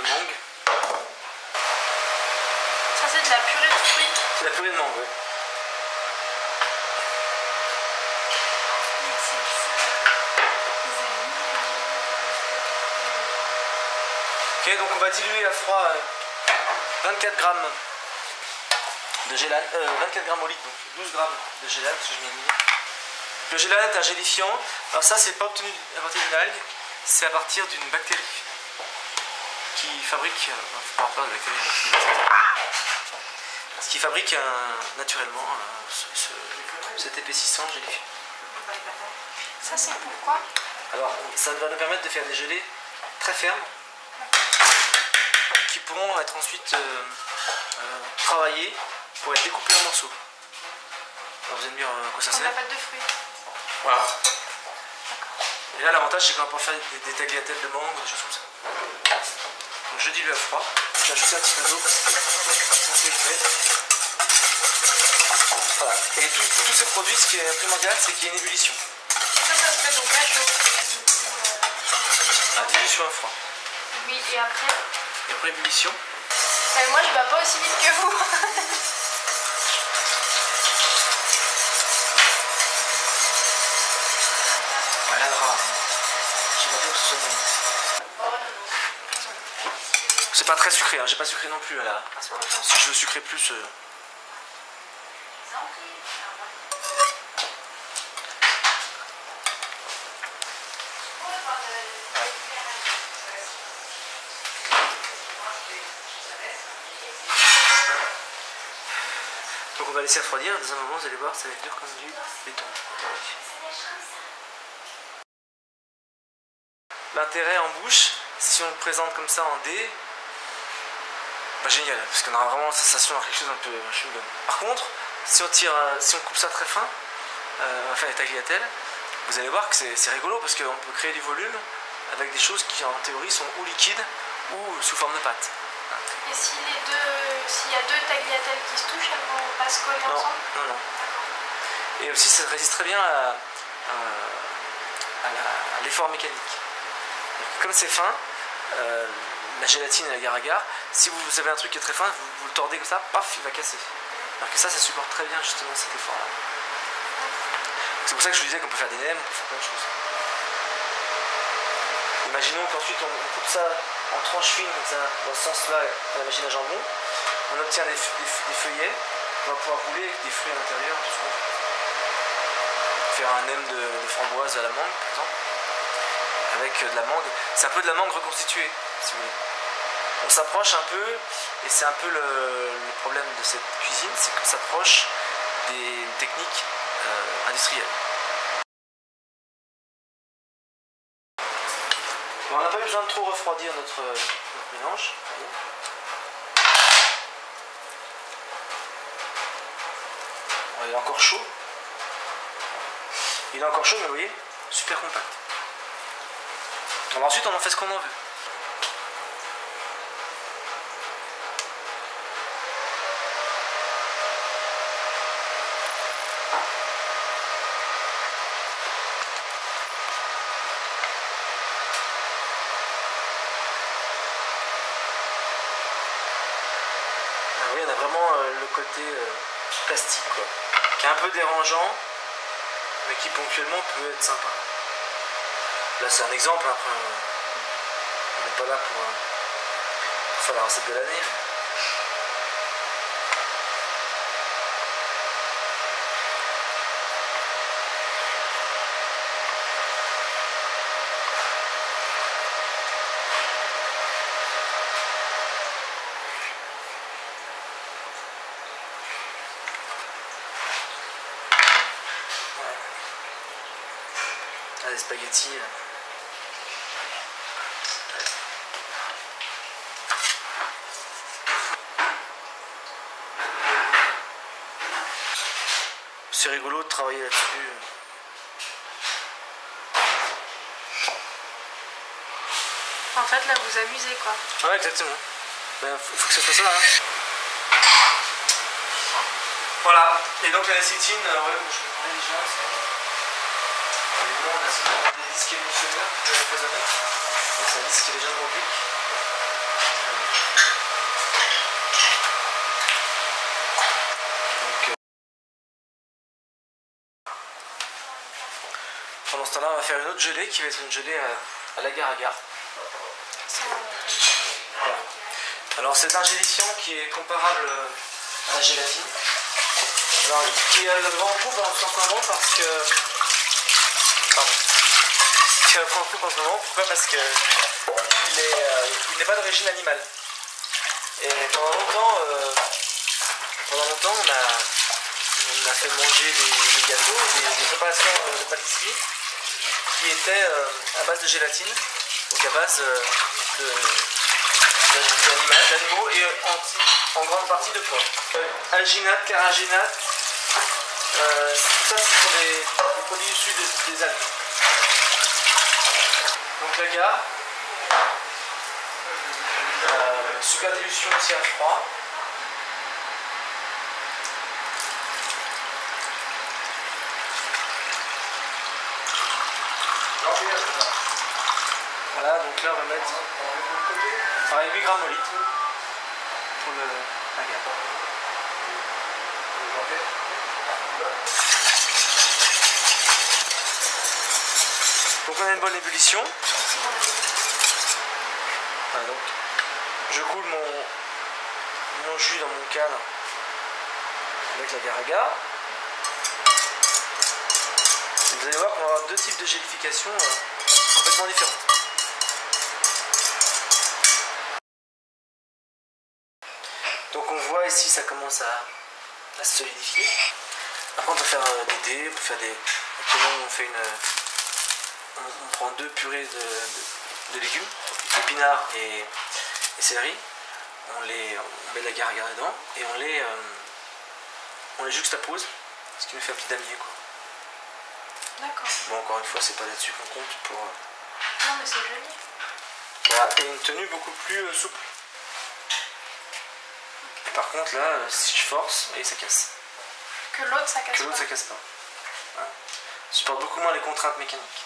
mangue. Ça c'est de la purée de fruits. C'est la purée de mangue, ouais. Ok, donc on va diluer à froid 24 grammes de gélane, 24 grammes au litre, donc 12 grammes de gélane, parce que je viens de dire. Le gélane est un gélifiant. Alors ça, c'est pas obtenu à partir d'une algue, c'est à partir d'une bactérie qui fabrique, faut pas de bactérie, ce qui fabrique naturellement cet épaississant gélifiant. Ça c'est pourquoi? Alors ça va nous permettre de faire des gelées très fermes qui pourront être ensuite travaillées pour être découpées en morceaux. Alors vous allez me dire quoi ça sert? Comme la pâte de fruits. Voilà. Et là l'avantage c'est qu'on va pouvoir faire des tagliatelles de mangue ou des choses comme ça. Donc je dilue à froid. J'ai ajouté un petit peu d'eau parce que ça fait frais. Voilà. Et pour tous ces produits, ce qui est primordial, c'est qu'il y ait une ébullition. Ça se fait donc à chaud. La dilution à froid. Oui, et après? Et après ébullition. Moi je bats pas aussi vite que vous. Voilà le rat. J'ai pas fait que ce soit bon. C'est pas très sucré, hein. J'ai pas sucré non plus là. Si je veux sucrer plus. Donc on va laisser refroidir, dans un moment vous allez voir ça va être dur comme du béton. L'intérêt en bouche, si on le présente comme ça en dé, bah génial, parce qu'on aura vraiment la sensation d'avoir quelque chose un peu chewing-gum. Par contre, si on coupe ça très fin, on va faire les tagliatelles, vous allez voir que c'est rigolo parce qu'on peut créer du volume avec des choses qui en théorie sont ou liquides ou sous forme de pâte. Et s'il y a deux tagliatelles qui se touchent, elles vont pas se coller ensemble? Non. Et aussi ça résiste très bien à l'effort mécanique. Donc, comme c'est fin, la gélatine et l'agar-agar, si vous avez un truc qui est très fin, vous le tordez comme ça, paf, il va casser. Alors que ça supporte très bien justement cet effort-là. C'est pour ça que je vous disais qu'on peut faire des nems, on peut faire plein de choses. Imaginons qu'ensuite on coupe ça en tranches fines comme ça, dans ce sens-là, dans la machine à jambon. On obtient des feuillets, on va pouvoir rouler avec des fruits à l'intérieur, tout ce qu'on veut. Faire un nem de framboise à la mangue, par exemple, avec de la mangue. C'est un peu de la mangue reconstituée, si vous voulez. On s'approche un peu, et c'est un peu le problème de cette cuisine, c'est qu'on s'approche des techniques industrielles. Bon, on n'a pas eu besoin de trop refroidir notre mélange. Bon, il est encore chaud. Il est encore chaud, mais vous voyez, super compact. Alors ensuite, on en fait ce qu'on en veut. Oui, on a vraiment le côté plastique, quoi, qui est un peu dérangeant, mais qui ponctuellement peut être sympa. Là, c'est un exemple, hein, après, on n'est pas là pour faire la recette de l'année. Ah, des spaghettis. C'est rigolo de travailler là-dessus. En fait, là, vous amusez, quoi. Ouais, exactement. Ben, faut que ça soit ça, hein. Voilà. Et donc la lécithine, ouais, bon, je vais parler déjà, c'est bon. Évidemment, on a des disques émulsionneurs, empoisonnés. Donc c'est un disque qui est légèrement oblique. Pendant ce temps-là, on va faire une autre gelée qui va être une gelée à l'agar-agar. Voilà. Alors c'est un gélifiant qui est comparable à la gélatine. Alors qui a le vent en poupe en ce moment parce que... Pardon. Qui a le vent en poupe en ce moment, pourquoi? Parce que il n'est pas d'origine animale. Et pendant longtemps, on a fait manger des gâteaux, des préparations de pâtisserie qui étaient à base de gélatine, donc à base d'animaux et en grande partie de porc. Alginate, carraginate, tout ça ce sont des produits issus des algues. Donc l'agar, super dilution aussi à froid. Voilà, donc là on va mettre pareil 8 grammes au litre pour l'agar. Donc on a une bonne ébullition. Voilà, donc je coule mon jus dans mon cadre avec l'agar-agar. Vous allez voir qu'on va avoir deux types de gélification complètement différents. Donc on voit ici ça commence à se solidifier. Après on peut faire des dés, on peut faire des... Actuellement on fait on prend deux purées de légumes, épinards et céleri. On met de l'agar-agar dedans et on les juxtapose, ce qui nous fait un petit damier quoi. D'accord. Bon, encore une fois, c'est pas là-dessus qu'on compte pour... Non, mais c'est joli. Voilà, et une tenue beaucoup plus souple. Et par contre, là, si je force, et ça casse. Que l'autre, ça casse Que l'autre, pas. ça casse pas. Voilà. Je supporte beaucoup moins les contraintes mécaniques.